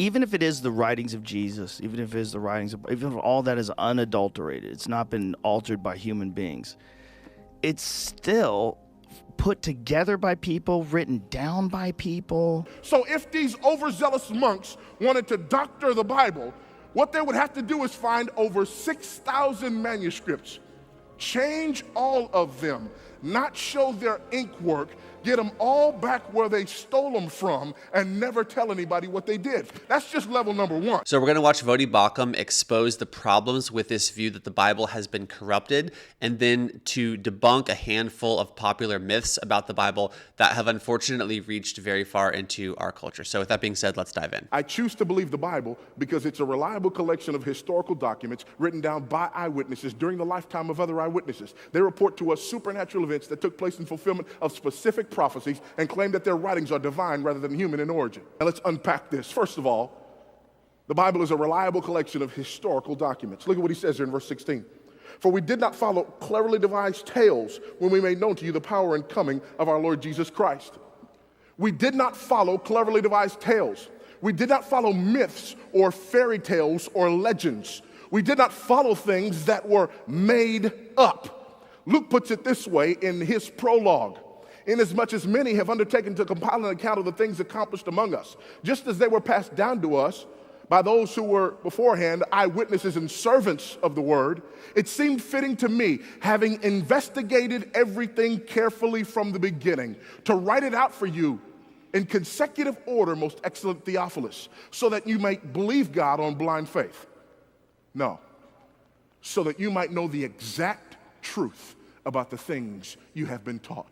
even if it is the writings of Jesus, even if all that is unadulterated, it's not been altered by human beings, it's still put together by people, written down by people. So if these overzealous monks wanted to doctor the Bible, what they would have to do is find over 6,000 manuscripts, change all of them, not show their ink work, get them all back where they stole them from, and never tell anybody what they did. That's just level number one. So we're going to watch Voddie Baucham expose the problems with this view that the Bible has been corrupted, and then to debunk a handful of popular myths about the Bible that have unfortunately reached very far into our culture. So with that being said, let's dive in. I choose to believe the Bible because it's a reliable collection of historical documents written down by eyewitnesses during the lifetime of other eyewitnesses. They report to us supernatural events that took place in fulfillment of specific prophecies and claim that their writings are divine rather than human in origin. Now let's unpack this. First of all, the Bible is a reliable collection of historical documents. Look at what he says here in verse 16. For we did not follow cleverly devised tales when we made known to you the power and coming of our Lord Jesus Christ. We did not follow cleverly devised tales. We did not follow myths or fairy tales or legends. We did not follow things that were made up. Luke puts it this way in his prologue. Inasmuch as many have undertaken to compile an account of the things accomplished among us, just as they were passed down to us by those who were beforehand eyewitnesses and servants of the word, it seemed fitting to me, having investigated everything carefully from the beginning, to write it out for you in consecutive order, most excellent Theophilus, so that you might believe God on blind faith. No, so that you might know the exact truth about the things you have been taught.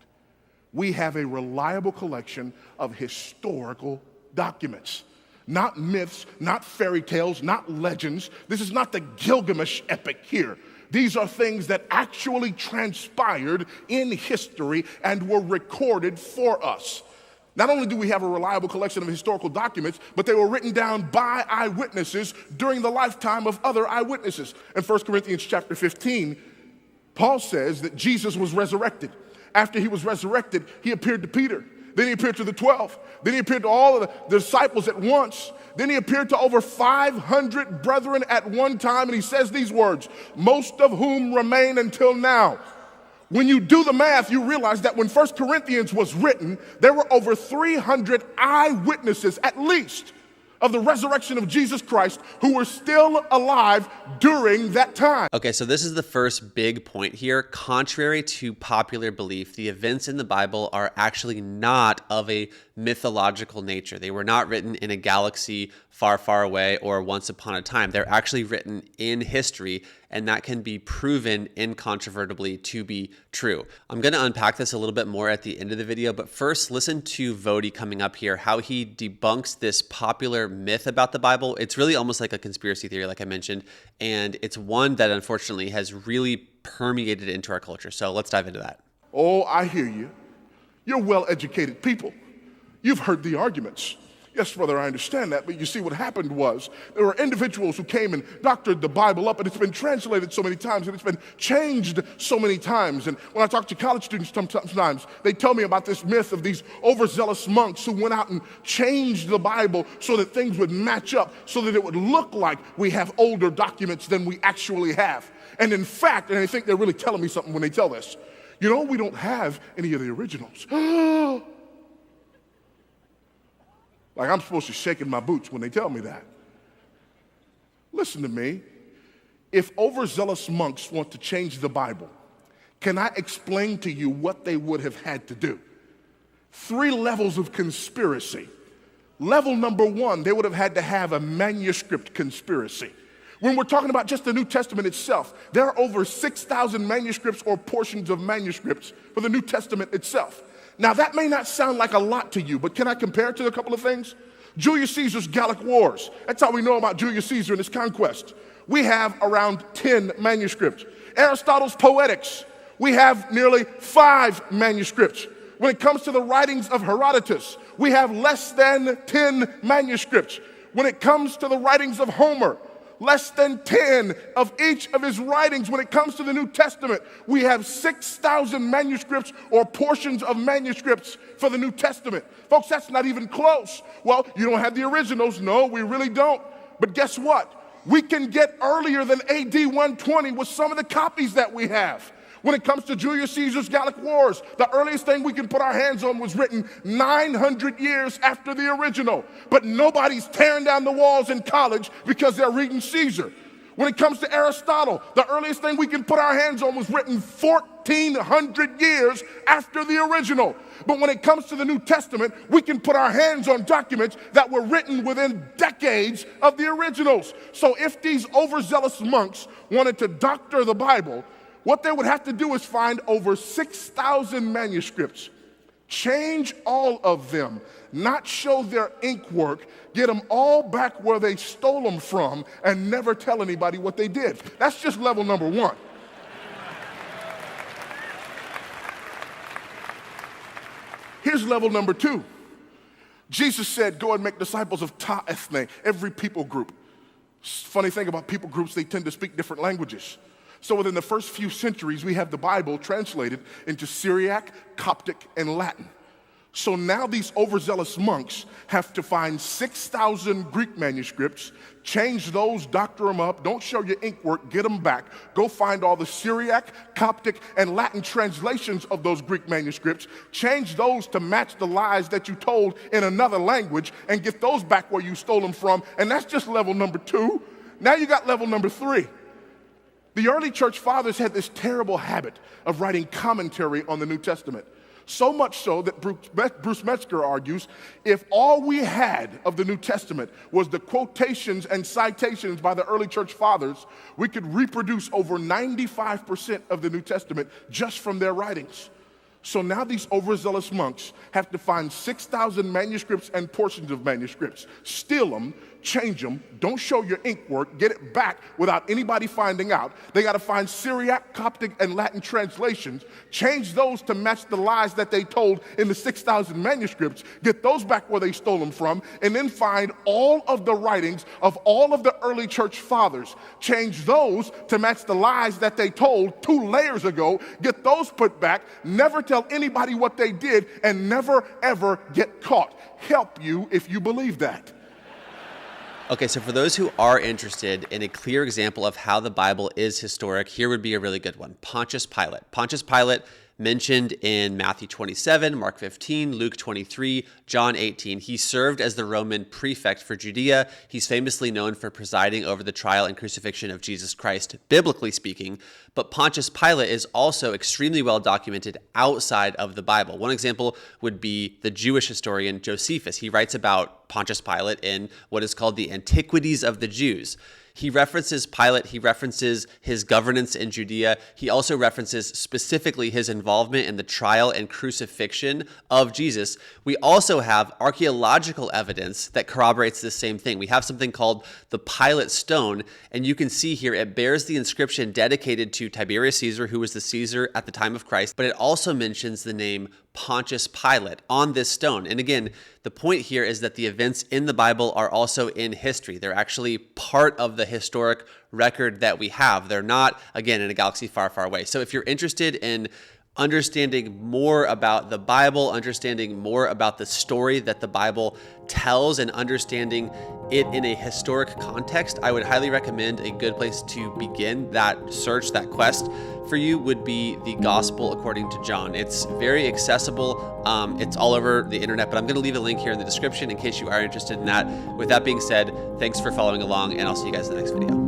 We have a reliable collection of historical documents. Not myths, not fairy tales, not legends. This is not the Gilgamesh epic here. These are things that actually transpired in history and were recorded for us. Not only do we have a reliable collection of historical documents, but they were written down by eyewitnesses during the lifetime of other eyewitnesses. In 1 Corinthians chapter 15, Paul says that Jesus was resurrected. After he was resurrected, he appeared to Peter. Then he appeared to the 12. Then he appeared to all of the disciples at once. Then he appeared to over 500 brethren at one time. And he says these words, most of whom remain until now. When you do the math, you realize that when 1 Corinthians was written, there were over 300 eyewitnesses at least of the resurrection of Jesus Christ who were still alive during that time. Okay, so this is the first big point here. Contrary to popular belief, the events in the Bible are actually not of a mythological nature. They were not written in a galaxy far, far away or once upon a time. They're actually written in history, and that can be proven incontrovertibly to be true. I'm going to unpack this a little bit more at the end of the video, but first listen to Voddie coming up here, how he debunks this popular myth about the Bible. It's really almost like a conspiracy theory, like I mentioned, and it's one that unfortunately has really permeated into our culture. So let's dive into that. Oh, I hear you. You're well-educated people. You've heard the arguments. Yes, brother, I understand that, but you see what happened was there were individuals who came and doctored the Bible up, and it's been translated so many times, and it's been changed so many times. And when I talk to college students sometimes, they tell me about this myth of these overzealous monks who went out and changed the Bible so that things would match up, so that it would look like we have older documents than we actually have. And in fact, and I think they're really telling me something when they tell this, you know, we don't have any of the originals. Like I'm supposed to shake in my boots when they tell me that. Listen to me. If overzealous monks want to change the Bible, can I explain to you what they would have had to do? 3 levels of conspiracy. Level number 1, they would have had to have a manuscript conspiracy. When we're talking about just the New Testament itself, there are over 6,000 manuscripts or portions of manuscripts for the New Testament itself. Now, that may not sound like a lot to you, but can I compare it to a couple of things? Julius Caesar's Gallic Wars. That's how we know about Julius Caesar and his conquest. We have around 10 manuscripts. Aristotle's Poetics. We have nearly 5 manuscripts. When it comes to the writings of Herodotus, we have less than 10 manuscripts. When it comes to the writings of Homer, Less than 10 of each of his writings. When it comes to the New Testament, we have 6,000 manuscripts or portions of manuscripts for the New Testament. Folks, that's not even close. Well, you don't have the originals. No, we really don't. But guess what? We can get earlier than AD 120 with some of the copies that we have. When it comes to Julius Caesar's Gallic Wars, the earliest thing we can put our hands on was written 900 years after the original. But nobody's tearing down the walls in college because they're reading Caesar. When it comes to Aristotle, the earliest thing we can put our hands on was written 1,400 years after the original. But when it comes to the New Testament, we can put our hands on documents that were written within decades of the originals. So if these overzealous monks wanted to doctor the Bible, what they would have to do is find over 6,000 manuscripts, change all of them, not show their ink work, get them all back where they stole them from, and never tell anybody what they did. That's just level number one. Here's level number two. Jesus said, go and make disciples of ta ethne, every people group. Funny thing about people groups, they tend to speak different languages. So within the first few centuries, we have the Bible translated into Syriac, Coptic, and Latin. So now these overzealous monks have to find 6,000 Greek manuscripts, change those, doctor them up, don't show your ink work, get them back, go find all the Syriac, Coptic, and Latin translations of those Greek manuscripts, change those to match the lies that you told in another language, and get those back where you stole them from. And that's just level number two. Now you got level number three. The early church fathers had this terrible habit of writing commentary on the New Testament. So much so that Bruce Metzger argues, if all we had of the New Testament was the quotations and citations by the early church fathers, we could reproduce over 95% of the New Testament just from their writings. So now these overzealous monks have to find 6,000 manuscripts and portions of manuscripts, steal them, change them, don't show your ink work, get it back without anybody finding out. They got to find Syriac, Coptic, and Latin translations, change those to match the lies that they told in the 6,000 manuscripts, get those back where they stole them from, and then find all of the writings of all of the early church fathers, change those to match the lies that they told 2 layers ago, get those put back, never tell anybody what they did, and never ever get caught. Help you if you believe that. Okay, so for those who are interested in a clear example of how the Bible is historic, here would be a really good one. Pontius Pilate. Pontius Pilate, mentioned in Matthew 27, Mark 15, Luke 23, John 18. He served as the Roman prefect for Judea. He's famously known for presiding over the trial and crucifixion of Jesus Christ, biblically speaking. But Pontius Pilate is also extremely well documented outside of the Bible. One example would be the Jewish historian Josephus. He writes about Pontius Pilate in what is called the Antiquities of the Jews. He references Pilate, he references his governance in Judea. He also references specifically his involvement in the trial and crucifixion of Jesus. We also have archaeological evidence that corroborates this same thing. We have something called the Pilate Stone, and you can see here it bears the inscription dedicated to Tiberius Caesar, who was the Caesar at the time of Christ, but it also mentions the name Pontius Pilate on this stone. And again, the point here is that the events in the Bible are also in history. They're actually part of the historic record that we have. They're not, again, in a galaxy far, far away. So if you're interested in understanding more about the Bible, understanding more about the story that the Bible tells, and understanding it in a historic context, I would highly recommend a good place to begin that search, that quest for you would be the Gospel According to John. It's very accessible. It's all over the internet, but I'm going to leave a link here in the description in case you are interested in that. With that being said, thanks for following along, and I'll see you guys in the next video.